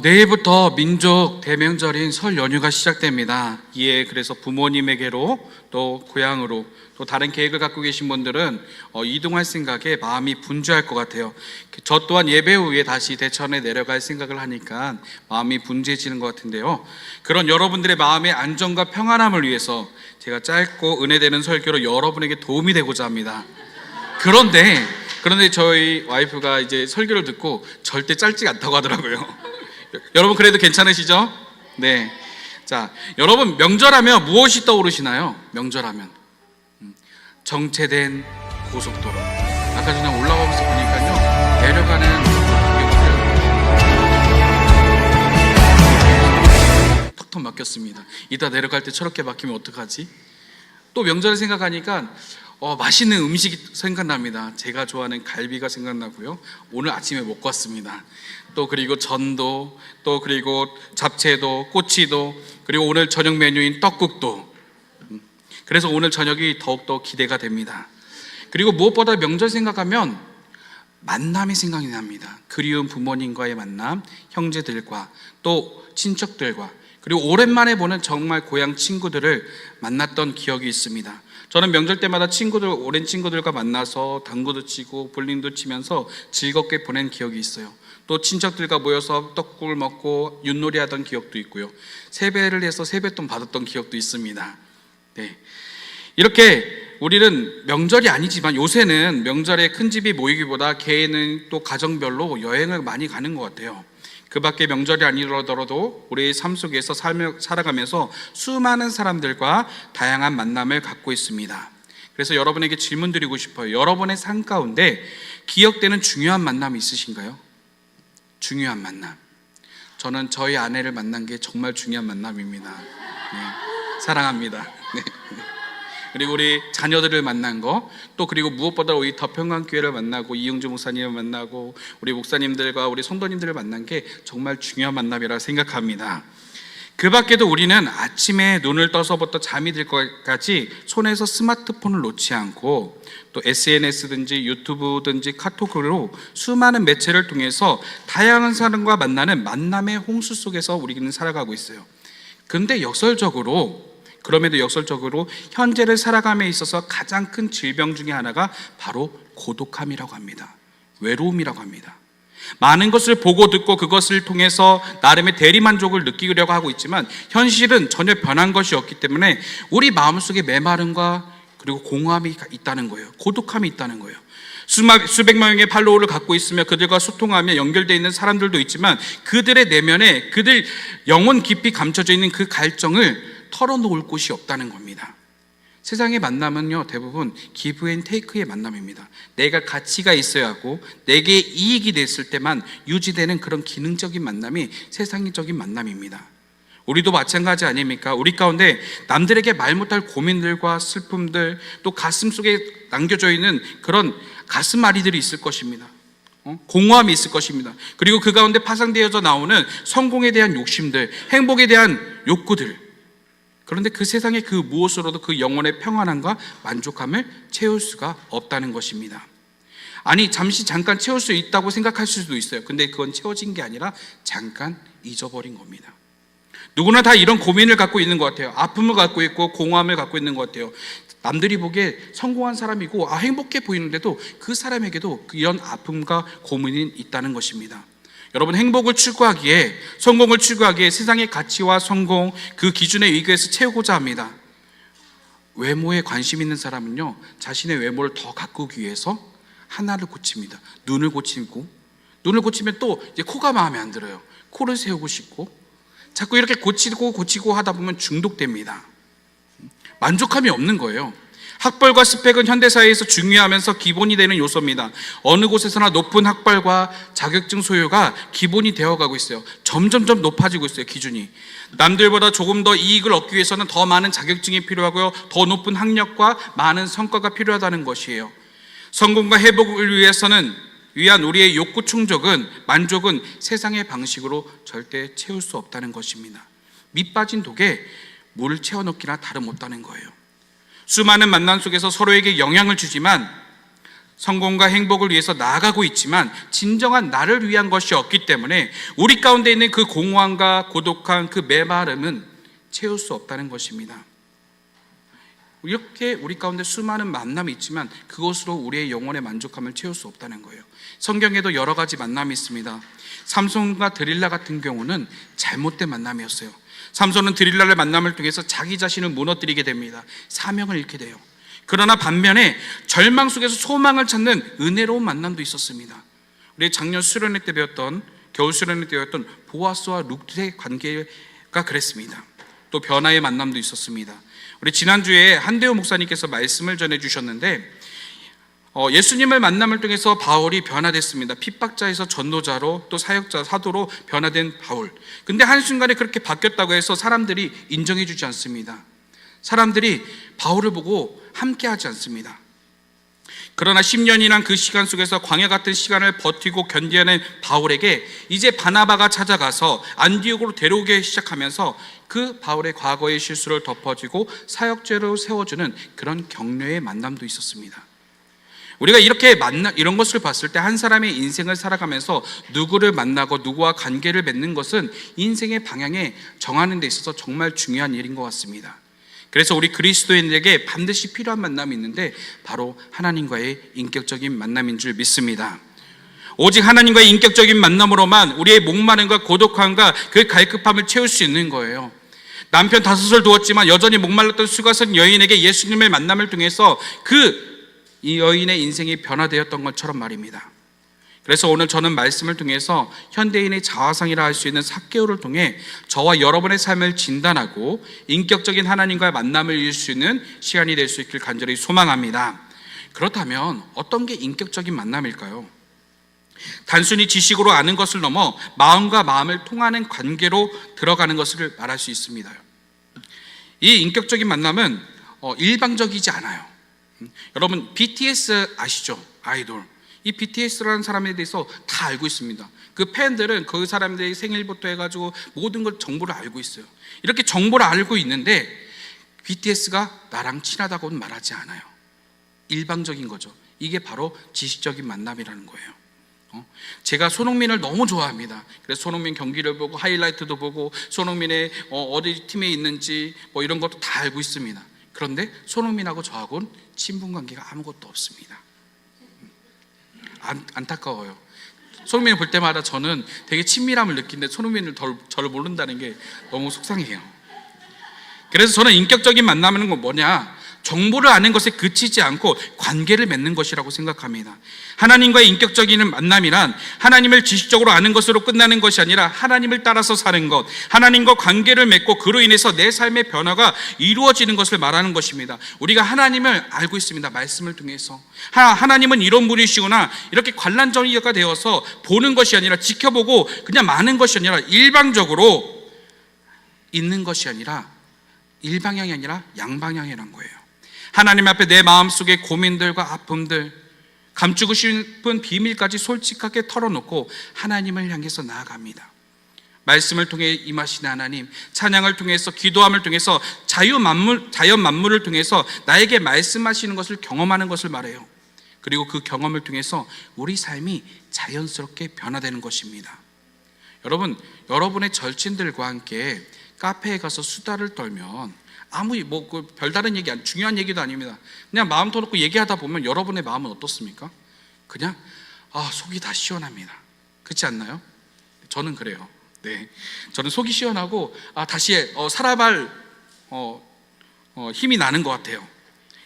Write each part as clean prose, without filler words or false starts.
내일부터 민족 대명절인 설 연휴가 시작됩니다. 이에 그래서 부모님에게로 또 고향으로 또 다른 계획을 갖고 계신 분들은 이동할 생각에 마음이 분주할 것 같아요. 저 또한 예배 후에 다시 대천에 내려갈 생각을 하니까 마음이 분주해지는 것 같은데요. 그런 여러분들의 마음의 안정과 평안함을 위해서 제가 짧고 은혜되는 설교로 여러분에게 도움이 되고자 합니다. 그런데 저희 와이프가 이제 설교를 듣고 절대 짧지 않다고 하더라고요. 여러분 그래도 괜찮으시죠? 네. 자, 여러분 명절하면 무엇이 떠오르시나요? 명절하면 정체된 고속도로. 아까 전에 올라가면서 보니까요, 내려가는 턱턱 막혔습니다. 이따 내려갈 때 저렇게 막히면 어떡하지? 또 명절을 생각하니까 맛있는 음식이 생각납니다. 제가 좋아하는 갈비가 생각나고요. 오늘 아침에 먹고 왔습니다. 또 그리고 전도, 또 그리고 잡채도, 꼬치도, 그리고 오늘 저녁 메뉴인 떡국도. 그래서 오늘 저녁이 더욱더 기대가 됩니다. 그리고 무엇보다 명절 생각하면 만남이 생각이 납니다. 그리운 부모님과의 만남, 형제들과 또 친척들과, 그리고 오랜만에 보는 정말 고향 친구들을 만났던 기억이 있습니다. 저는 명절 때마다 오랜 친구들과 만나서 당구도 치고 볼링도 치면서 즐겁게 보낸 기억이 있어요. 또 친척들과 모여서 떡국을 먹고 윷놀이 하던 기억도 있고요. 세배를 해서 세뱃돈 받았던 기억도 있습니다. 네. 이렇게 우리는 명절이 아니지만 요새는 명절에 큰 집이 모이기보다 개인은 또 가정별로 여행을 많이 가는 것 같아요. 그 밖에 명절이 아니더라도 우리의 삶 속에서 살아가면서 수많은 사람들과 다양한 만남을 갖고 있습니다. 그래서 여러분에게 질문 드리고 싶어요. 여러분의 삶 가운데 기억되는 중요한 만남이 있으신가요? 중요한 만남. 저는 저희 아내를 만난 게 정말 중요한 만남입니다. 네, 사랑합니다. 네. 그리고 우리 자녀들을 만난 거, 또 그리고 무엇보다 우리 더평강교회를 만나고 이용주 목사님을 만나고 우리 목사님들과 우리 성도님들을 만난 게 정말 중요한 만남이라고 생각합니다. 그 밖에도 우리는 아침에 눈을 떠서부터 잠이 들 것까지 손에서 스마트폰을 놓지 않고 또 SNS든지 유튜브든지 카톡으로 수많은 매체를 통해서 다양한 사람과 만나는 만남의 홍수 속에서 우리는 살아가고 있어요. 근데 그럼에도 역설적으로 현재를 살아감에 있어서 가장 큰 질병 중에 하나가 바로 고독함이라고 합니다. 외로움이라고 합니다. 많은 것을 보고 듣고 그것을 통해서 나름의 대리만족을 느끼려고 하고 있지만 현실은 전혀 변한 것이 없기 때문에 우리 마음속에 메마름과 그리고 공허함이 있다는 거예요. 고독함이 있다는 거예요. 수백 명의 팔로워를 갖고 있으며 그들과 소통하며 연결되어 있는 사람들도 있지만 그들의 내면에 그들 영혼 깊이 감춰져 있는 그 갈증을 털어놓을 곳이 없다는 겁니다. 세상의 만남은요, 대부분 기브 앤 테이크의 만남입니다. 내가 가치가 있어야 하고 내게 이익이 됐을 때만 유지되는 그런 기능적인 만남이 세상적인 만남입니다. 우리도 마찬가지 아닙니까? 우리 가운데 남들에게 말 못할 고민들과 슬픔들, 또 가슴 속에 남겨져 있는 그런 가슴앓이들이 있을 것입니다. 공허함이 있을 것입니다. 그리고 그 가운데 파생되어져 나오는 성공에 대한 욕심들, 행복에 대한 욕구들. 그런데 그 세상의 그 무엇으로도 그 영혼의 평안함과 만족함을 채울 수가 없다는 것입니다. 아니, 잠깐 채울 수 있다고 생각하실 수도 있어요. 근데 그건 채워진 게 아니라 잠깐 잊어버린 겁니다. 누구나 다 이런 고민을 갖고 있는 것 같아요. 아픔을 갖고 있고 공허함을 갖고 있는 것 같아요. 남들이 보기에 성공한 사람이고 행복해 보이는데도 그 사람에게도 이런 아픔과 고민이 있다는 것입니다. 여러분, 행복을 추구하기에, 성공을 추구하기에 세상의 가치와 성공, 그 기준에 의거해서 채우고자 합니다. 외모에 관심 있는 사람은요, 자신의 외모를 더 가꾸기 위해서 하나를 고칩니다. 눈을 고치면 또 이제 코가 마음에 안 들어요. 코를 세우고 싶고, 자꾸 이렇게 고치고 하다 보면 중독됩니다. 만족함이 없는 거예요. 학벌과 스펙은 현대사회에서 중요하면서 기본이 되는 요소입니다. 어느 곳에서나 높은 학벌과 자격증 소유가 기본이 되어가고 있어요. 점점점 높아지고 있어요, 기준이. 남들보다 조금 더 이익을 얻기 위해서는 더 많은 자격증이 필요하고요, 더 높은 학력과 많은 성과가 필요하다는 것이에요. 성공과 회복을 위한 우리의 욕구 만족은 세상의 방식으로 절대 채울 수 없다는 것입니다. 밑 빠진 독에 물을 채워넣기나 다름없다는 거예요. 수많은 만남 속에서 서로에게 영향을 주지만 성공과 행복을 위해서 나아가고 있지만 진정한 나를 위한 것이 없기 때문에 우리 가운데 있는 그 공허함과 고독한 그 메마름은 채울 수 없다는 것입니다. 이렇게 우리 가운데 수많은 만남이 있지만 그것으로 우리의 영혼의 만족함을 채울 수 없다는 거예요. 성경에도 여러 가지 만남이 있습니다. 삼손과 드릴라 같은 경우는 잘못된 만남이었어요. 삼손은 드릴라를 만남을 통해서 자기 자신을 무너뜨리게 됩니다. 사명을 잃게 돼요. 그러나 반면에 절망 속에서 소망을 찾는 은혜로운 만남도 있었습니다. 우리 작년 수련회 때 배웠던, 겨울 수련회 때 배웠던 보아스와 룻의 관계가 그랬습니다. 또 변화의 만남도 있었습니다. 우리 지난주에 한대호 목사님께서 말씀을 전해주셨는데 예수님을 만남을 통해서 바울이 변화됐습니다. 핍박자에서 전도자로, 또 사역자, 사도로 변화된 바울. 근데 한순간에 그렇게 바뀌었다고 해서 사람들이 인정해주지 않습니다. 사람들이 바울을 보고 함께하지 않습니다. 그러나 10년이란 그 시간 속에서 광야 같은 시간을 버티고 견뎌낸 바울에게 이제 바나바가 찾아가서 안디옥으로 데려오기 시작하면서 그 바울의 과거의 실수를 덮어주고 사역죄로 세워주는 그런 격려의 만남도 있었습니다. 우리가 이렇게 이런 것을 봤을 때 한 사람의 인생을 살아가면서 누구를 만나고 누구와 관계를 맺는 것은 인생의 방향에 정하는 데 있어서 정말 중요한 일인 것 같습니다. 그래서 우리 그리스도인에게 반드시 필요한 만남이 있는데 바로 하나님과의 인격적인 만남인 줄 믿습니다. 오직 하나님과의 인격적인 만남으로만 우리의 목마름과 고독함과 그 갈급함을 채울 수 있는 거예요. 남편 5을 두었지만 여전히 목말랐던 수가성 여인에게 예수님의 만남을 통해서 이 여인의 인생이 변화되었던 것처럼 말입니다. 그래서 오늘 저는 말씀을 통해서 현대인의 자화상이라 할 수 있는 삭개오를 통해 저와 여러분의 삶을 진단하고 인격적인 하나님과의 만남을 이룰 수 있는 시간이 될 수 있길 간절히 소망합니다. 그렇다면 어떤 게 인격적인 만남일까요? 단순히 지식으로 아는 것을 넘어 마음과 마음을 통하는 관계로 들어가는 것을 말할 수 있습니다. 이 인격적인 만남은 일방적이지 않아요. 여러분 BTS 아시죠? 아이돌. 이 BTS라는 사람에 대해서 다 알고 있습니다. 그 팬들은 그 사람들의 생일부터 해가지고 모든 걸 정보를 알고 있어요. 이렇게 정보를 알고 있는데 BTS가 나랑 친하다고는 말하지 않아요. 일방적인 거죠. 이게 바로 지식적인 만남이라는 거예요. 제가 손흥민을 너무 좋아합니다. 그래서 손흥민 경기를 보고 하이라이트도 보고 손흥민의 어디 팀에 있는지 뭐 이런 것도 다 알고 있습니다. 그런데 손흥민하고 저하고는 친분 관계가 아무것도 없습니다. 안타까워요. 손흥민을 볼 때마다 저는 되게 친밀함을 느끼는데 손흥민을 저를 모른다는 게 너무 속상해요. 그래서 저는 인격적인 만남은 뭐냐? 정보를 아는 것에 그치지 않고 관계를 맺는 것이라고 생각합니다. 하나님과의 인격적인 만남이란 하나님을 지식적으로 아는 것으로 끝나는 것이 아니라 하나님을 따라서 사는 것, 하나님과 관계를 맺고 그로 인해서 내 삶의 변화가 이루어지는 것을 말하는 것입니다. 우리가 하나님을 알고 있습니다. 말씀을 통해서 하나님은 이런 분이시구나, 이렇게 관람정의가 되어서 보는 것이 아니라 지켜보고 그냥 많은 것이 아니라 일방적으로 있는 것이 아니라 일방향이 아니라 양방향이란 거예요. 하나님 앞에 내 마음속의 고민들과 아픔들, 감추고 싶은 비밀까지 솔직하게 털어놓고 하나님을 향해서 나아갑니다. 말씀을 통해 임하시는 하나님, 찬양을 통해서, 기도함을 통해서, 자연 만물을 통해서 나에게 말씀하시는 것을 경험하는 것을 말해요. 그리고 그 경험을 통해서 우리 삶이 자연스럽게 변화되는 것입니다. 여러분의 절친들과 함께 카페에 가서 수다를 떨면 아무 별다른 얘기, 중요한 얘기도 아닙니다. 그냥 마음 터놓고 얘기하다 보면 여러분의 마음은 어떻습니까? 그냥 속이 다 시원합니다. 그렇지 않나요? 저는 그래요. 네, 저는 속이 시원하고 다시 살아갈 힘이 나는 것 같아요.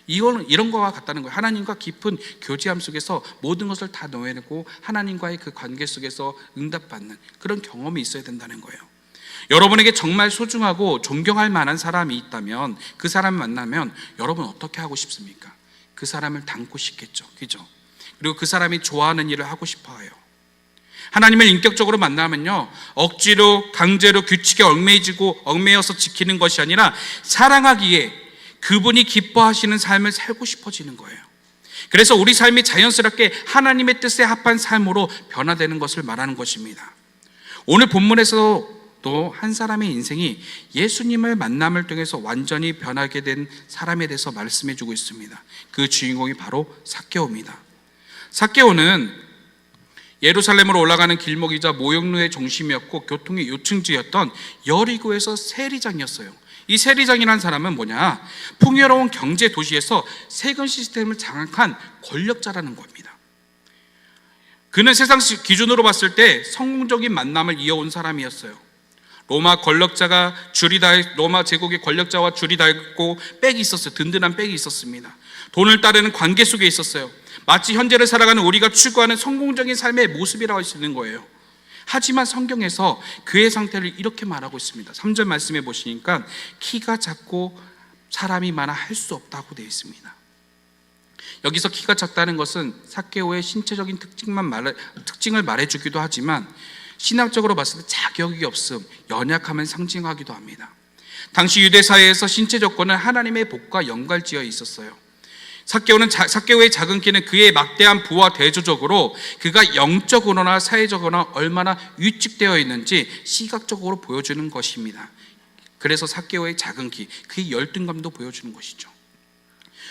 이런 거와 같다는 거예요. 하나님과 깊은 교제함 속에서 모든 것을 다 놓아내고 하나님과의 그 관계 속에서 응답받는 그런 경험이 있어야 된다는 거예요. 여러분에게 정말 소중하고 존경할 만한 사람이 있다면 그 사람을 만나면 여러분 어떻게 하고 싶습니까? 그 사람을 닮고 싶겠죠. 그죠? 그리고 그 사람이 좋아하는 일을 하고 싶어 해요. 하나님을 인격적으로 만나면요, 억지로 강제로 규칙에 얽매여서 지키는 것이 아니라 사랑하기에 그분이 기뻐하시는 삶을 살고 싶어지는 거예요. 그래서 우리 삶이 자연스럽게 하나님의 뜻에 합한 삶으로 변화되는 것을 말하는 것입니다. 오늘 본문에서 또 한 사람의 인생이 예수님을 만남을 통해서 완전히 변하게 된 사람에 대해서 말씀해 주고 있습니다. 그 주인공이 바로 삭개오입니다. 삭개오는 예루살렘으로 올라가는 길목이자 모욕루의 중심이었고 교통의 요충지였던 여리고에서 세리장이었어요. 이 세리장이라는 사람은 뭐냐? 풍요로운 경제 도시에서 세금 시스템을 장악한 권력자라는 겁니다. 그는 세상 기준으로 봤을 때 성공적인 만남을 이어온 사람이었어요. 로마 제국의 권력자와 줄이 다 있고 백이 있었어요. 든든한 백이 있었습니다. 돈을 따르는 관계 속에 있었어요. 마치 현재를 살아가는 우리가 추구하는 성공적인 삶의 모습이라고 할 수 있는 거예요. 하지만 성경에서 그의 상태를 이렇게 말하고 있습니다. 3절 말씀해 보시니까 키가 작고 사람이 많아 할 수 없다고 되어 있습니다. 여기서 키가 작다는 것은 삭개오의 신체적인 특징을 말해주기도 하지만 신학적으로 봤을 때 자격이 없음, 연약함을 상징하기도 합니다. 당시 유대 사회에서 신체 조건은 하나님의 복과 연관지어 있었어요. 삭개오의 작은 키는 그의 막대한 부와 대조적으로 그가 영적으로나 사회적으로나 얼마나 위축되어 있는지 시각적으로 보여주는 것입니다. 그래서 삭개오의 작은 키, 그의 열등감도 보여주는 것이죠.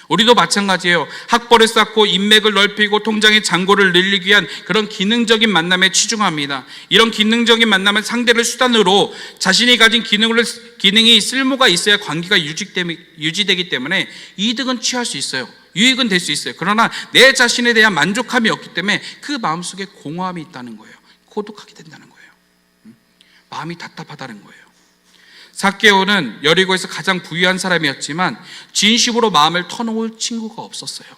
우리도 마찬가지예요. 학벌을 쌓고 인맥을 넓히고 통장의 잔고를 늘리기 위한 그런 기능적인 만남에 치중합니다. 이런 기능적인 만남은 상대를 수단으로 자신이 가진 기능이 쓸모가 있어야 관계가 유지되기 때문에 이득은 취할 수 있어요. 유익은 될 수 있어요. 그러나 내 자신에 대한 만족함이 없기 때문에 그 마음속에 공허함이 있다는 거예요. 고독하게 된다는 거예요. 마음이 답답하다는 거예요. 삭개오는 여리고에서 가장 부유한 사람이었지만 진심으로 마음을 터놓을 친구가 없었어요.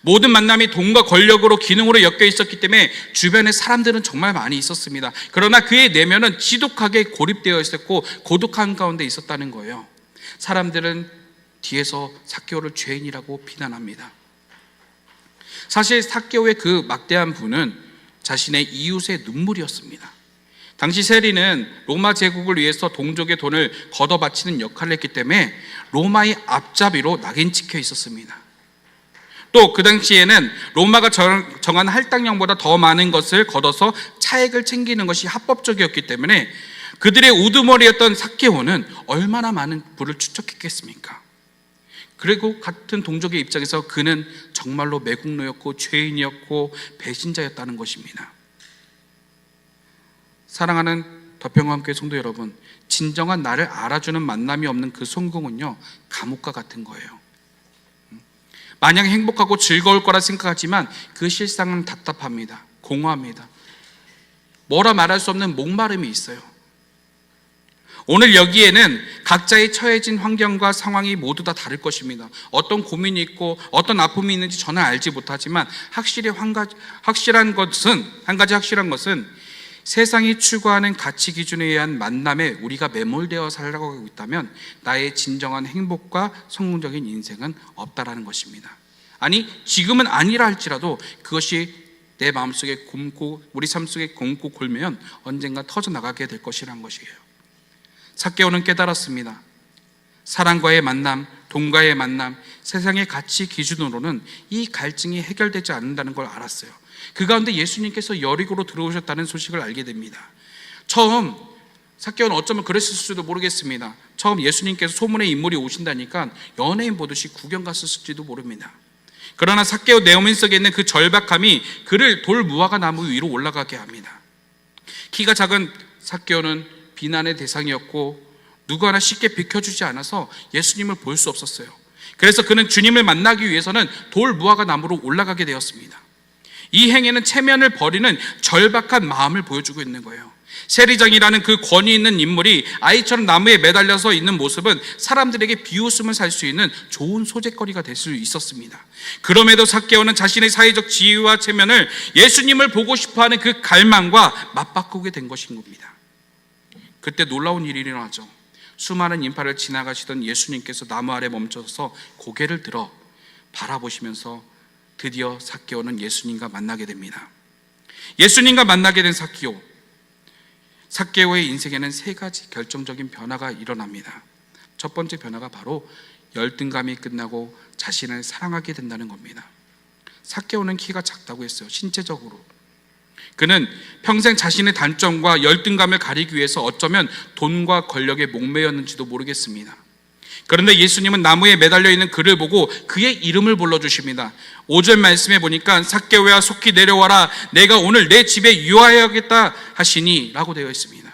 모든 만남이 돈과 권력으로 기능으로 엮여 있었기 때문에 주변에 사람들은 정말 많이 있었습니다. 그러나 그의 내면은 지독하게 고립되어 있었고 고독한 가운데 있었다는 거예요. 사람들은 뒤에서 삭개오를 죄인이라고 비난합니다. 사실 삭개오의 그 막대한 부는 자신의 이웃의 눈물이었습니다. 당시 세리는 로마 제국을 위해서 동족의 돈을 걷어 바치는 역할을 했기 때문에 로마의 앞잡이로 낙인 찍혀 있었습니다. 또 그 당시에는 로마가 정한 할당량보다 더 많은 것을 걷어서 차액을 챙기는 것이 합법적이었기 때문에 그들의 우두머리였던 삭개오는 얼마나 많은 부를 축적했겠습니까? 그리고 같은 동족의 입장에서 그는 정말로 매국노였고 죄인이었고 배신자였다는 것입니다. 사랑하는 더평화함교회 성도 여러분, 진정한 나를 알아주는 만남이 없는 그 성공은요, 감옥과 같은 거예요. 마냥 행복하고 즐거울 거라 생각하지만 그 실상은 답답합니다. 공허합니다. 뭐라 말할 수 없는 목마름이 있어요. 오늘 여기에는 각자의 처해진 환경과 상황이 모두 다 다를 것입니다. 어떤 고민이 있고 어떤 아픔이 있는지 저는 알지 못하지만 한 가지 확실한 것은 세상이 추구하는 가치 기준에 의한 만남에 우리가 매몰되어 살아가고 있다면 나의 진정한 행복과 성공적인 인생은 없다라는 것입니다. 아니, 지금은 아니라 할지라도 그것이 내 마음속에 우리 삶 속에 곪고 골면 언젠가 터져나가게 될 것이라는 것이에요. 삭개오는 깨달았습니다. 사랑과의 만남, 돈과의 만남, 세상의 가치 기준으로는 이 갈증이 해결되지 않는다는 걸 알았어요. 그 가운데 예수님께서 여리고로 들어오셨다는 소식을 알게 됩니다. 처음 삭개오는 어쩌면 그랬을 수도 모르겠습니다. 처음 예수님께서 소문의 인물이 오신다니까 연예인 보듯이 구경 갔을지도 모릅니다. 그러나 삭개오 내면 속에 있는 그 절박함이 그를 돌 무화과 나무 위로 올라가게 합니다. 키가 작은 삭개오는 비난의 대상이었고 누구 하나 쉽게 비켜주지 않아서 예수님을 볼 수 없었어요. 그래서 그는 주님을 만나기 위해서는 돌 무화과 나무로 올라가게 되었습니다. 이 행위는 체면을 버리는 절박한 마음을 보여주고 있는 거예요. 세리장이라는 그 권위 있는 인물이 아이처럼 나무에 매달려서 있는 모습은 사람들에게 비웃음을 살 수 있는 좋은 소재거리가 될 수 있었습니다. 그럼에도 삭개오는 자신의 사회적 지위와 체면을 예수님을 보고 싶어하는 그 갈망과 맞바꾸게 된 것인 겁니다. 그때 놀라운 일이 일어나죠. 수많은 인파를 지나가시던 예수님께서 나무 아래 멈춰서 고개를 들어 바라보시면서 드디어 삭개오는 예수님과 만나게 됩니다. 예수님과 만나게 된 삭개오의 인생에는 세 가지 결정적인 변화가 일어납니다. 첫 번째 변화가 바로 열등감이 끝나고 자신을 사랑하게 된다는 겁니다. 삭개오는 키가 작다고 했어요. 신체적으로. 그는 평생 자신의 단점과 열등감을 가리기 위해서 어쩌면 돈과 권력에 목매였는지도 모르겠습니다. 그런데 예수님은 나무에 매달려 있는 그를 보고 그의 이름을 불러주십니다. 5절 말씀에 보니까 삭개오야 속히 내려와라, 내가 오늘 내 집에 유하여야겠다 하시니 라고 되어 있습니다.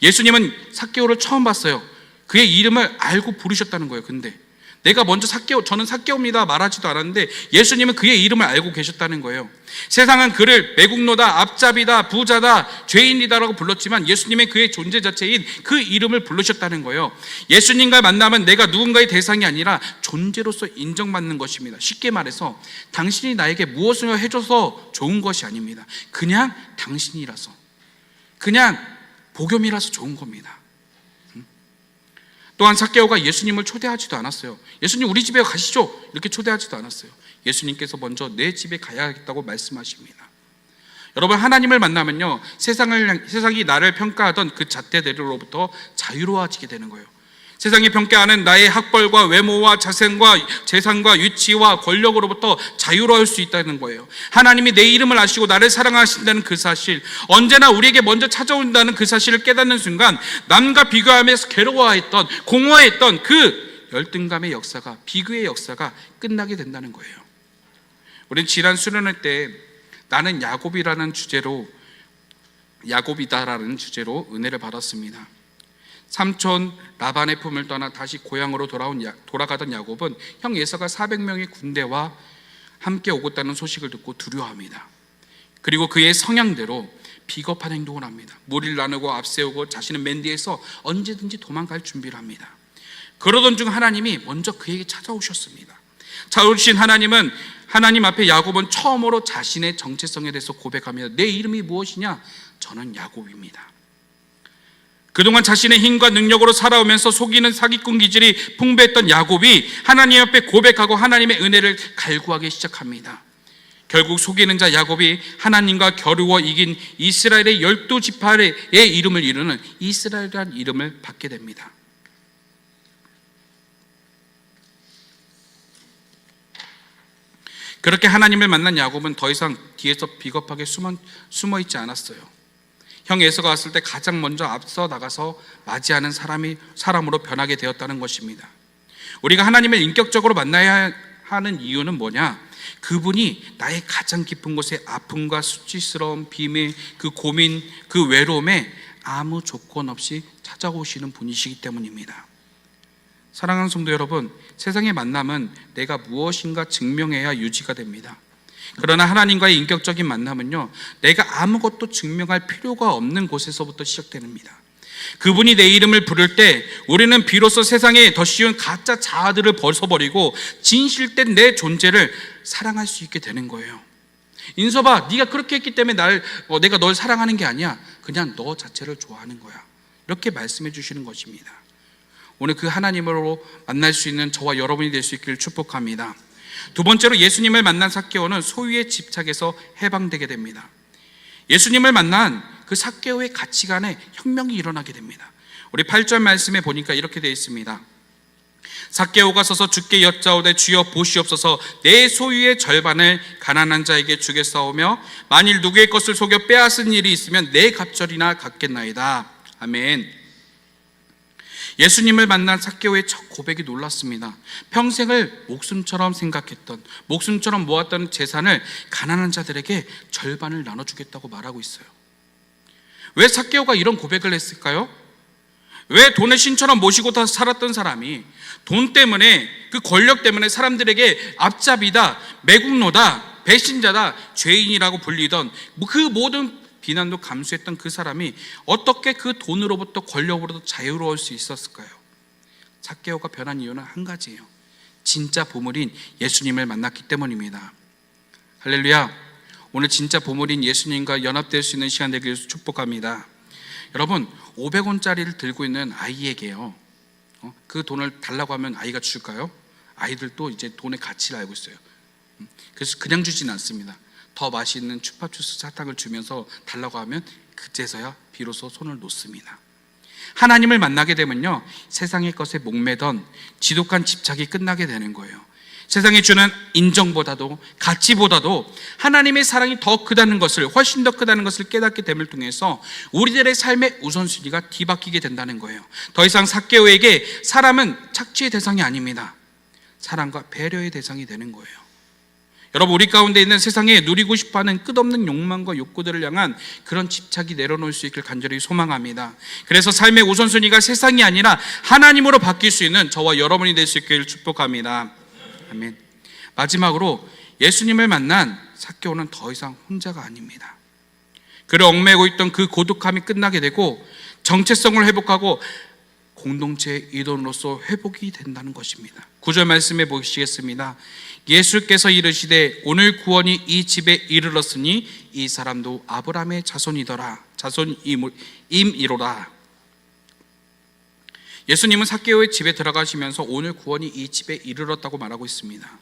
예수님은 삭개오를 처음 봤어요. 그의 이름을 알고 부르셨다는 거예요. 근데 내가 먼저 저는 삭개오입니다 말하지도 않았는데 예수님은 그의 이름을 알고 계셨다는 거예요. 세상은 그를 매국노다, 앞잡이다, 부자다, 죄인이다라고 불렀지만 예수님의 그의 존재 자체인 그 이름을 부르셨다는 거예요. 예수님과 만나면 내가 누군가의 대상이 아니라 존재로서 인정받는 것입니다. 쉽게 말해서 당신이 나에게 무엇을 해줘서 좋은 것이 아닙니다. 그냥 당신이라서, 그냥 복음이라서 좋은 겁니다. 또한 삭개오가 예수님을 초대하지도 않았어요. 예수님 우리 집에 가시죠 이렇게 초대하지도 않았어요. 예수님께서 먼저 내 집에 가야겠다고 말씀하십니다. 여러분, 하나님을 만나면요, 세상이 나를 평가하던 그 잣대들로부터 자유로워지게 되는 거예요. 세상이 평가하는 나의 학벌과 외모와 재산과 위치와 권력으로부터 자유로울 수 있다는 거예요. 하나님이 내 이름을 아시고 나를 사랑하신다는 그 사실, 언제나 우리에게 먼저 찾아온다는 그 사실을 깨닫는 순간 남과 비교하면서 괴로워했던, 공허했던 그 열등감의 역사가, 비교의 역사가 끝나게 된다는 거예요. 우린 지난 수련회 때 나는 야곱이다라는 주제로 은혜를 받았습니다. 삼촌 라반의 품을 떠나 다시 고향으로 돌아가던 야곱은 형 에서가 400명의 군대와 함께 오겠다는 소식을 듣고 두려워합니다. 그리고 그의 성향대로 비겁한 행동을 합니다. 무리를 나누고 앞세우고 자신은 맨 뒤에서 언제든지 도망갈 준비를 합니다. 그러던 중 하나님이 먼저 그에게 찾아오셨습니다. 찾아오신 하나님 앞에 야곱은 처음으로 자신의 정체성에 대해서 고백합니다. 내 이름이 무엇이냐? 저는 야곱입니다. 그동안 자신의 힘과 능력으로 살아오면서 속이는 사기꾼 기질이 풍부했던 야곱이 하나님 앞에 고백하고 하나님의 은혜를 갈구하기 시작합니다. 결국 속이는 자 야곱이 하나님과 겨루어 이긴 이스라엘의 12지파의 이름을 이루는 이스라엘이라는 이름을 받게 됩니다. 그렇게 하나님을 만난 야곱은 더 이상 뒤에서 비겁하게 숨어 있지 않았어요. 형 에서가 왔을 때 가장 먼저 앞서 나가서 맞이하는 사람으로 변하게 되었다는 것입니다. 우리가 하나님을 인격적으로 만나야 하는 이유는 뭐냐? 그분이 나의 가장 깊은 곳에 아픔과 수치스러움, 비밀, 그 고민, 그 외로움에 아무 조건 없이 찾아오시는 분이시기 때문입니다. 사랑하는 성도 여러분, 세상의 만남은 내가 무엇인가 증명해야 유지가 됩니다. 그러나 하나님과의 인격적인 만남은요, 내가 아무것도 증명할 필요가 없는 곳에서부터 시작됩니다. 그분이 내 이름을 부를 때 우리는 비로소 세상에 더 쉬운 가짜 자아들을 벗어버리고 진실된 내 존재를 사랑할 수 있게 되는 거예요. 인서봐, 네가 그렇게 했기 때문에 내가 널 사랑하는 게 아니야. 그냥 너 자체를 좋아하는 거야. 이렇게 말씀해 주시는 것입니다. 오늘 그 하나님으로 만날 수 있는 저와 여러분이 될 수 있기를 축복합니다. 두 번째로 예수님을 만난 삭개오는 소유의 집착에서 해방되게 됩니다. 예수님을 만난 그 삭개오의 가치관에 혁명이 일어나게 됩니다. 우리 8절 말씀에 보니까 이렇게 되어 있습니다. 삭개오가 서서 주께 여짜오되 주여 보시옵소서, 내 소유의 절반을 가난한 자에게 주겠사오며 만일 누구의 것을 속여 빼앗은 일이 있으면 내 갑절이나 갚겠나이다. 아멘. 예수님을 만난 삭개오의 첫 고백이 놀랐습니다. 평생을 목숨처럼 생각했던, 목숨처럼 모았던 재산을 가난한 자들에게 절반을 나눠주겠다고 말하고 있어요. 왜 삭개오가 이런 고백을 했을까요? 왜 돈을 신처럼 모시고 다 살았던 사람이 돈 때문에, 그 권력 때문에 사람들에게 앞잡이다, 매국노다, 배신자다, 죄인이라고 불리던 그 모든 비난도 감수했던 그 사람이 어떻게 그 돈으로부터, 권력으로부터 자유로울 수 있었을까요? 삭개오가 변한 이유는 한 가지예요. 진짜 보물인 예수님을 만났기 때문입니다. 할렐루야. 오늘 진짜 보물인 예수님과 연합될 수 있는 시간 되기를 축복합니다. 여러분, 500원짜리를 들고 있는 아이에게요, 그 돈을 달라고 하면 아이가 줄까요? 아이들도 이제 돈의 가치를 알고 있어요. 그래서 그냥 주진 않습니다. 더 맛있는 추파추스 사탕을 주면서 달라고 하면 그제서야 비로소 손을 놓습니다. 하나님을 만나게 되면요, 세상의 것에 목매던 지독한 집착이 끝나게 되는 거예요. 세상이 주는 인정보다도 가치보다도 하나님의 사랑이 더 크다는 것을, 훨씬 더 크다는 것을 깨닫게 됨을 통해서 우리들의 삶의 우선순위가 뒤바뀌게 된다는 거예요. 더 이상 삭개오에게 사람은 착취의 대상이 아닙니다. 사랑과 배려의 대상이 되는 거예요. 여러분, 우리 가운데 있는 세상에 누리고 싶어하는 끝없는 욕망과 욕구들을 향한 그런 집착이 내려놓을 수 있길 간절히 소망합니다. 그래서 삶의 우선순위가 세상이 아니라 하나님으로 바뀔 수 있는 저와 여러분이 될 수 있기를 축복합니다. 아멘. 마지막으로 예수님을 만난 삭개오는 더 이상 혼자가 아닙니다. 그를 얽매고 있던 그 고독함이 끝나게 되고 정체성을 회복하고 공동체의 일원으로서 회복이 된다는 것입니다. 9절 말씀해 보시겠습니다. 예수께서 이르시되 오늘 구원이 이 집에 이르렀으니 이 사람도 아브라함의 자손임이로라. 예수님은 삭개오의 집에 들어가시면서 오늘 구원이 이 집에 이르렀다고 말하고 있습니다.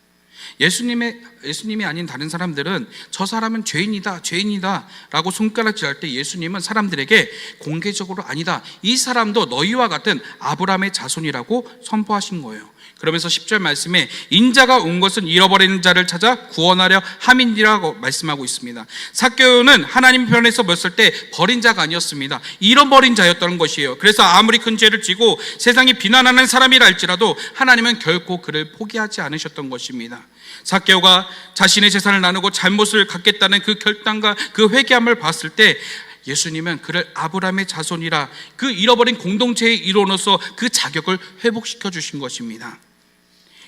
예수님이 아닌 다른 사람들은 저 사람은 죄인이다 라고 손가락질할 때 예수님은 사람들에게 공개적으로 아니다, 이 사람도 너희와 같은 아브라함의 자손이라고 선포하신 거예요. 그러면서 10절 말씀에 인자가 온 것은 잃어버린 자를 찾아 구원하려 함이니라고 말씀하고 있습니다. 삭개오는 하나님 편에서 봤을 때 버린 자가 아니었습니다. 잃어버린 자였던 것이에요. 그래서 아무리 큰 죄를 지고 세상이 비난하는 사람이라 할지라도 하나님은 결코 그를 포기하지 않으셨던 것입니다. 삭개오가 자신의 재산을 나누고 잘못을 갚겠다는 그 결단과 그 회개함을 봤을 때 예수님은 그를 아브라함의 자손이라, 그 잃어버린 공동체의 일원으로서 그 자격을 회복시켜 주신 것입니다.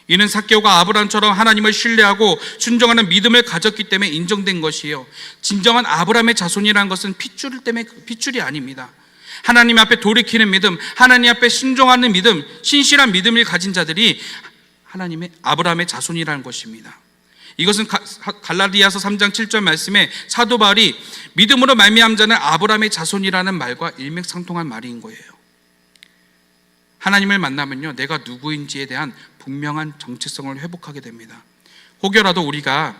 이는 삭개오가 아브라함처럼 하나님을 신뢰하고 순종하는 믿음을 가졌기 때문에 인정된 것이에요. 진정한 아브라함의 자손이라는 것은 핏줄이 아닙니다. 하나님 앞에 돌이키는 믿음, 하나님 앞에 순종하는 믿음, 신실한 믿음을 가진 자들이 하나님의 아브라함의 자손이라는 것입니다. 이것은 갈라디아서 3장 7절 말씀에 사도 바울이 믿음으로 말미암은 자는 아브라함의 자손이라는 말과 일맥상통한 말인 거예요. 하나님을 만나면요, 내가 누구인지에 대한 분명한 정체성을 회복하게 됩니다. 혹여라도 우리가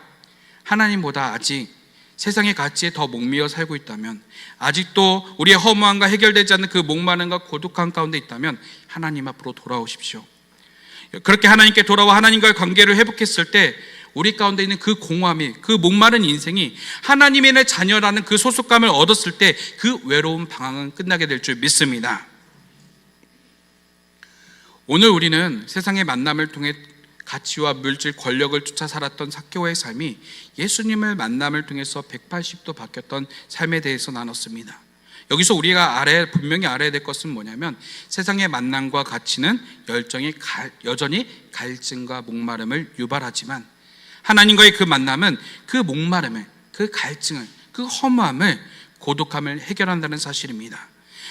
하나님보다 아직 세상의 가치에 더 목매어 살고 있다면, 아직도 우리의 허무함과 해결되지 않는 그 목마름과 고독함 가운데 있다면 하나님 앞으로 돌아오십시오. 그렇게 하나님께 돌아와 하나님과의 관계를 회복했을 때 우리 가운데 있는 그 공허함이, 그 목마른 인생이 하나님의 내 자녀라는 그 소속감을 얻었을 때 그 외로운 방황은 끝나게 될 줄 믿습니다. 오늘 우리는 세상의 만남을 통해 가치와 물질, 권력을 쫓아 살았던 삭개오의 삶이 예수님을 만남을 통해서 180도 바뀌었던 삶에 대해서 나눴습니다. 여기서 우리가 분명히 알아야 될 것은 뭐냐면, 세상의 만남과 가치는 여전히 갈증과 목마름을 유발하지만 하나님과의 그 만남은 그 목마름을, 그 갈증을, 그 허무함을, 고독함을 해결한다는 사실입니다.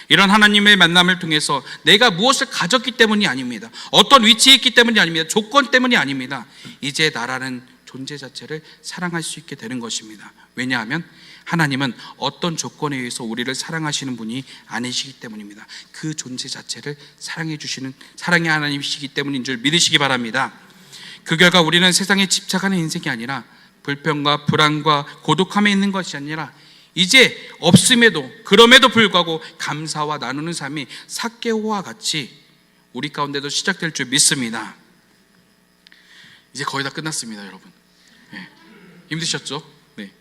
이런 하나님의 만남을 통해서 내가 무엇을 가졌기 때문이 아닙니다. 어떤 위치에 있기 때문이 아닙니다. 조건 때문이 아닙니다. 이제 나라는 존재 자체를 사랑할 수 있게 되는 것입니다. 왜냐하면 하나님은 어떤 조건에 의해서 우리를 사랑하시는 분이 아니시기 때문입니다. 그 존재 자체를 사랑해 주시는 사랑의 하나님이시기 때문인 줄 믿으시기 바랍니다. 그 결과 우리는 세상에 집착하는 인생이 아니라 불평과 불안과 고독함에 있는 것이 아니라 이제 없음에도, 그럼에도 불구하고 감사와 나누는 삶이 삭개오와 같이 우리 가운데도 시작될 줄 믿습니다. 이제 거의 다 끝났습니다, 여러분. 네. 힘드셨죠? 네.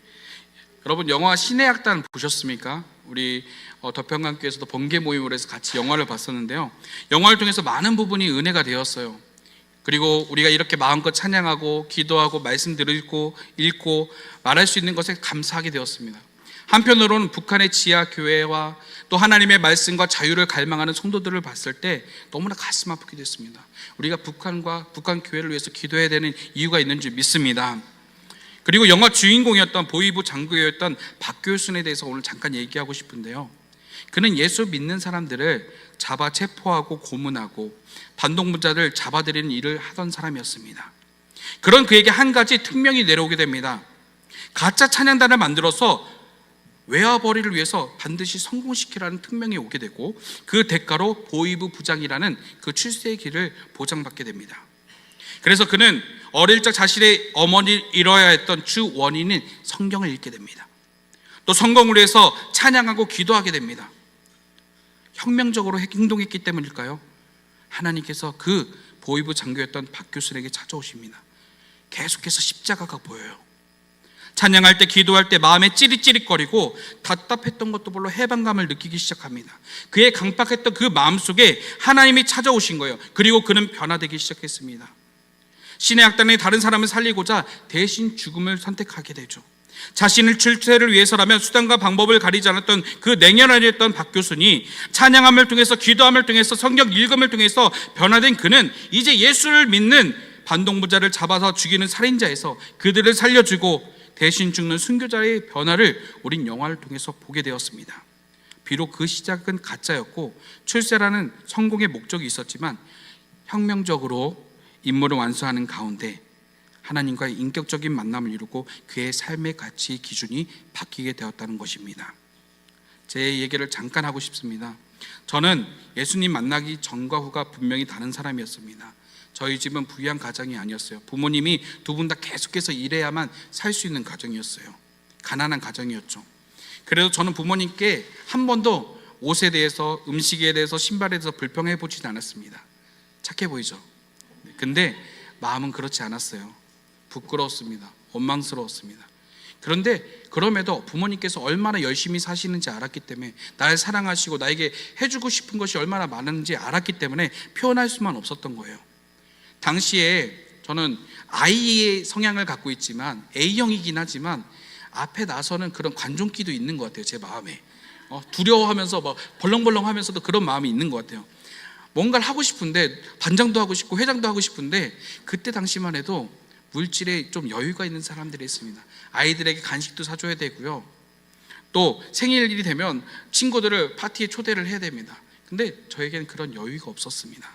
여러분, 영화 신의 악단 보셨습니까? 우리 덕평강교에서도 번개 모임을 해서 같이 영화를 봤었는데요, 영화를 통해서 많은 부분이 은혜가 되었어요. 그리고 우리가 이렇게 마음껏 찬양하고 기도하고 말씀 읽고 말할 수 있는 것에 감사하게 되었습니다. 한편으로는 북한의 지하 교회와 또 하나님의 말씀과 자유를 갈망하는 성도들을 봤을 때 너무나 가슴 아프게 됐습니다. 우리가 북한 교회를 위해서 기도해야 되는 이유가 있는 줄 믿습니다. 그리고 영화 주인공이었던 보이부 장교였던 박교순에 대해서 오늘 잠깐 얘기하고 싶은데요, 그는 예수 믿는 사람들을 잡아 체포하고 고문하고 반동문자를 잡아들이는 일을 하던 사람이었습니다. 그런 그에게 한 가지 특명이 내려오게 됩니다. 가짜 찬양단을 만들어서 외화벌이를 위해서 반드시 성공시키라는 특명이 오게 되고, 그 대가로 보이부 부장이라는 그 출세의 길을 보장받게 됩니다. 그래서 그는 어릴 적 자신의 어머니를 잃어야 했던 주 원인인 성경을 읽게 됩니다. 또 성공을 위해서 찬양하고 기도하게 됩니다. 혁명적으로 행동했기 때문일까요? 하나님께서 그 보이부 장교였던 박교순에게 찾아오십니다. 계속해서 십자가가 보여요. 찬양할 때, 기도할 때 마음에 찌릿찌릿거리고 답답했던 것도 별로 해방감을 느끼기 시작합니다. 그의 강팍했던 그 마음속에 하나님이 찾아오신 거예요. 그리고 그는 변화되기 시작했습니다. 신의 악단이 다른 사람을 살리고자 대신 죽음을 선택하게 되죠. 자신의 출세를 위해서라면 수단과 방법을 가리지 않았던 그 냉혈한이었던 박 교수니 찬양함을 통해서, 기도함을 통해서, 성경 읽음을 통해서 변화된 그는 이제 예수를 믿는 반동부자를 잡아서 죽이는 살인자에서 그들을 살려주고 대신 죽는 순교자의 변화를 우린 영화를 통해서 보게 되었습니다. 비록 그 시작은 가짜였고 출세라는 성공의 목적이 있었지만 혁명적으로 임무를 완수하는 가운데 하나님과의 인격적인 만남을 이루고 그의 삶의 가치 기준이 바뀌게 되었다는 것입니다. 제 얘기를 잠깐 하고 싶습니다. 저는 예수님 만나기 전과 후가 분명히 다른 사람이었습니다. 저희 집은 부유한 가정이 아니었어요. 부모님이 두 분 다 계속해서 일해야만 살 수 있는 가정이었어요. 가난한 가정이었죠. 그래도 저는 부모님께 한 번도 옷에 대해서, 음식에 대해서, 신발에 대해서 불평해 보지는 않았습니다. 착해 보이죠? 근데 마음은 그렇지 않았어요. 부끄러웠습니다. 원망스러웠습니다. 그런데 그럼에도 부모님께서 얼마나 열심히 사시는지 알았기 때문에, 나를 사랑하시고 나에게 해주고 싶은 것이 얼마나 많은지 알았기 때문에 표현할 수만 없었던 거예요. 당시에 저는 I의 성향을 갖고 있지만, A형이긴 하지만 앞에 나서는 그런 관종기도 있는 것 같아요. 제 마음에 두려워하면서 막 벌렁벌렁 하면서도 그런 마음이 있는 것 같아요. 뭔가를 하고 싶은데, 반장도 하고 싶고 회장도 하고 싶은데, 그때 당시만 해도 물질에 좀 여유가 있는 사람들이 있습니다. 아이들에게 간식도 사줘야 되고요, 또 생일이 되면 친구들을 파티에 초대를 해야 됩니다. 근데 저에게는 그런 여유가 없었습니다.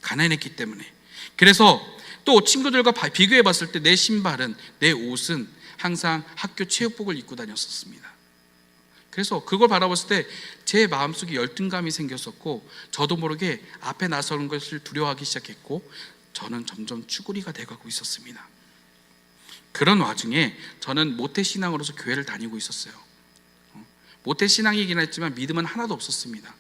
가난했기 때문에. 그래서 또 친구들과 비교해 봤을 때 내 신발은, 내 옷은 항상 학교 체육복을 입고 다녔었습니다. 그래서 그걸 바라봤을 때 제 마음속에 열등감이 생겼었고, 저도 모르게 앞에 나서는 것을 두려워하기 시작했고, 저는 점점 쭈구리가 돼가고 있었습니다. 그런 와중에 저는 모태신앙으로서 교회를 다니고 있었어요. 모태신앙이긴 했지만 믿음은 하나도 없었습니다.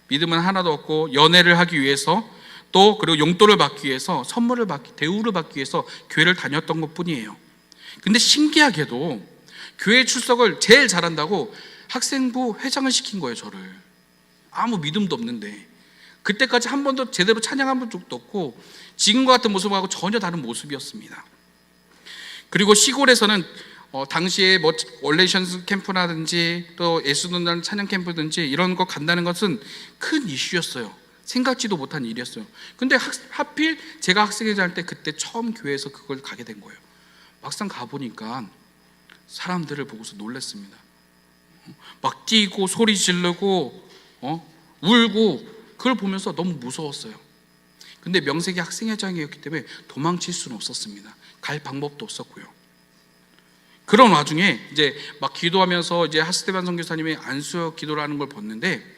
믿음은 하나도 없고, 연애를 하기 위해서, 또 그리고 용돈을 받기 위해서, 선물을 받기, 대우를 받기 위해서 교회를 다녔던 것 뿐이에요. 근데 신기하게도 교회 출석을 제일 잘한다고 학생부 회장을 시킨 거예요. 저를. 아무 믿음도 없는데. 그때까지 한 번도 제대로 찬양한 적도 없고, 지금과 같은 모습하고 전혀 다른 모습이었습니다. 그리고 시골에서는 당시에 뭐 월레이션스 캠프라든지 또 예수돈단 찬양 캠프든지 이런 거 간다는 것은 큰 이슈였어요. 생각지도 못한 일이었어요. 근데 하필 제가 학생회장 할 때 그때 처음 교회에서 그걸 가게 된 거예요. 막상 가보니까 사람들을 보고서 놀랐습니다. 막 뛰고 소리 지르고 울고, 그걸 보면서 너무 무서웠어요. 근데 명색이 학생회장이었기 때문에 도망칠 수는 없었습니다. 갈 방법도 없었고요. 그런 와중에 이제 막 기도하면서 이제 하스테반 선교사님의 안수역 기도를 하는 걸 봤는데,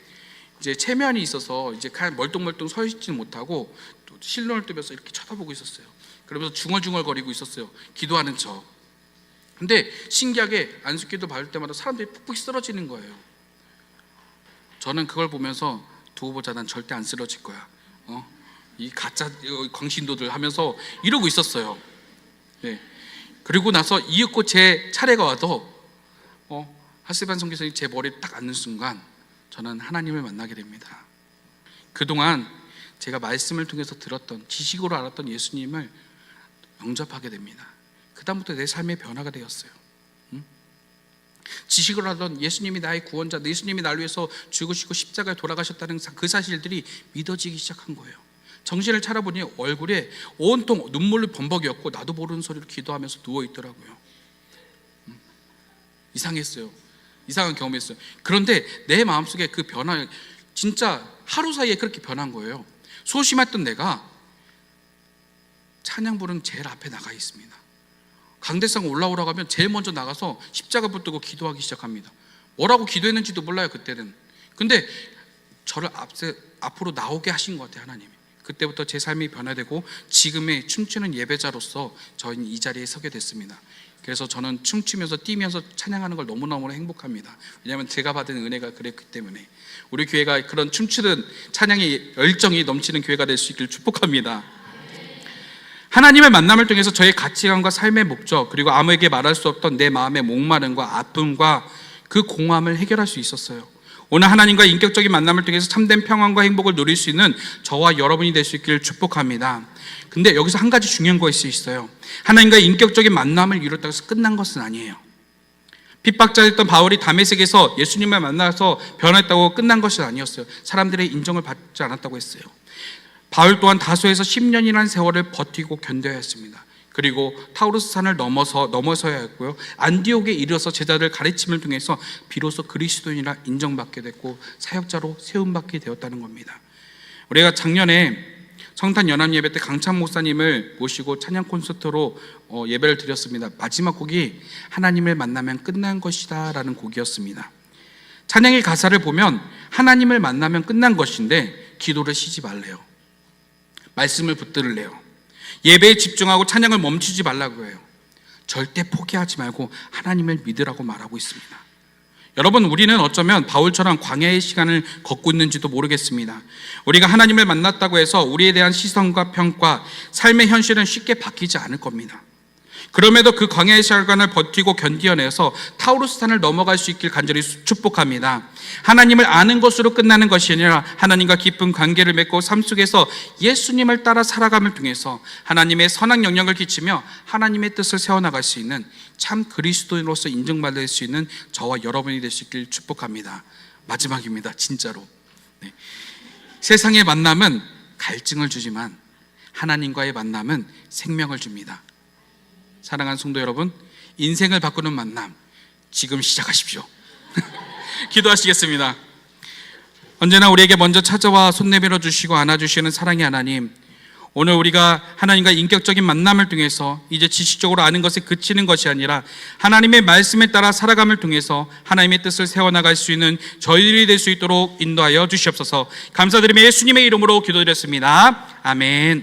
이제 체면이 있어서 이제 멀뚱멀뚱 서 있지는 못하고 또 실눈을 뜨면서 이렇게 쳐다보고 있었어요. 그러면서 중얼중얼거리고 있었어요. 기도하는 척. 근데 신기하게 안수기도 받을 때마다 사람들이 푹푹 쓰러지는 거예요. 저는 그걸 보면서 두고 보자, 난 절대 안 쓰러질 거야. 이 가짜 광신도들 하면서 이러고 있었어요. 네. 그리고 나서 이윽고 제 차례가 와도 하스반 선교사님이 제 머리에 딱 앉는 순간 저는 하나님을 만나게 됩니다. 그동안 제가 말씀을 통해서 들었던, 지식으로 알았던 예수님을 영접하게 됩니다. 그 다음부터 내 삶의 변화가 되었어요. 지식으로 하던 예수님이 나의 구원자, 예수님이 나를 위해서 죽으시고 십자가에 돌아가셨다는 그 사실들이 믿어지기 시작한 거예요. 정신을 차려보니 얼굴에 온통 눈물로 범벅이었고, 나도 모르는 소리로 기도하면서 누워있더라고요. 이상했어요. 이상한 경험이었어요. 그런데 내 마음속에 그 변화, 진짜 하루 사이에 그렇게 변한 거예요. 소심했던 내가 찬양 부르는 제일 앞에 나가 있습니다. 강대상 올라오라고 하면 제일 먼저 나가서 십자가 붙들고 기도하기 시작합니다. 뭐라고 기도했는지도 몰라요, 그때는. 근데 저를 앞으로 나오게 하신 것 같아요, 하나님이. 그때부터 제 삶이 변화되고 지금의 춤추는 예배자로서 저희는 이 자리에 서게 됐습니다. 그래서 저는 춤추면서 뛰면서 찬양하는 걸 너무너무 행복합니다. 왜냐하면 제가 받은 은혜가 그랬기 때문에. 우리 교회가 그런 춤추는 찬양의 열정이 넘치는 교회가 될 수 있기를 축복합니다. 하나님의 만남을 통해서 저의 가치관과 삶의 목적, 그리고 아무에게 말할 수 없던 내 마음의 목마름과 아픔과 그 공허함을 해결할 수 있었어요. 오늘 하나님과 인격적인 만남을 통해서 참된 평안과 행복을 누릴 수 있는 저와 여러분이 될 수 있기를 축복합니다. 근데 여기서 한 가지 중요한 것이 있어요. 하나님과 인격적인 만남을 이뤘다고 해서 끝난 것은 아니에요. 핍박자였던 바울이 다메섹에서 예수님을 만나서 변했다고 끝난 것이 아니었어요. 사람들의 인정을 받지 않았다고 했어요. 바울 또한 다소에서 10년이라는 세월을 버티고 견뎌야 했습니다. 그리고 타우루스 산을 넘어서야 했고요. 안디옥에 이르러서 제자들 가르침을 통해서 비로소 그리스도인이라 인정받게 됐고 사역자로 세움받게 되었다는 겁니다. 우리가 작년에 성탄 연합 예배 때 강찬 목사님을 모시고 찬양 콘서트로 예배를 드렸습니다. 마지막 곡이 하나님을 만나면 끝난 것이다 라는 곡이었습니다. 찬양의 가사를 보면 하나님을 만나면 끝난 것인데 기도를 쉬지 말래요. 말씀을 붙들으래요. 예배에 집중하고 찬양을 멈추지 말라고 해요. 절대 포기하지 말고 하나님을 믿으라고 말하고 있습니다. 여러분, 우리는 어쩌면 바울처럼 광야의 시간을 걷고 있는지도 모르겠습니다. 우리가 하나님을 만났다고 해서 우리에 대한 시선과 평가, 삶의 현실은 쉽게 바뀌지 않을 겁니다. 그럼에도 그 광야의 시간을 버티고 견디어내서 타우루스 산을 넘어갈 수 있길 간절히 축복합니다. 하나님을 아는 것으로 끝나는 것이 아니라 하나님과 깊은 관계를 맺고 삶 속에서 예수님을 따라 살아감을 통해서 하나님의 선한 영향을 끼치며 하나님의 뜻을 세워나갈 수 있는 참 그리스도인으로서 인정받을 수 있는 저와 여러분이 될 수 있길 축복합니다. 마지막입니다. 진짜로. 세상의 만남은 갈증을 주지만 하나님과의 만남은 생명을 줍니다. 사랑하는 성도 여러분, 인생을 바꾸는 만남 지금 시작하십시오. 기도하시겠습니다. 언제나 우리에게 먼저 찾아와 손 내밀어 주시고 안아주시는 사랑의 하나님, 오늘 우리가 하나님과 인격적인 만남을 통해서 이제 지식적으로 아는 것에 그치는 것이 아니라 하나님의 말씀에 따라 살아감을 통해서 하나님의 뜻을 세워나갈 수 있는 저희들이 될 수 있도록 인도하여 주시옵소서. 감사드리며 예수님의 이름으로 기도드렸습니다. 아멘.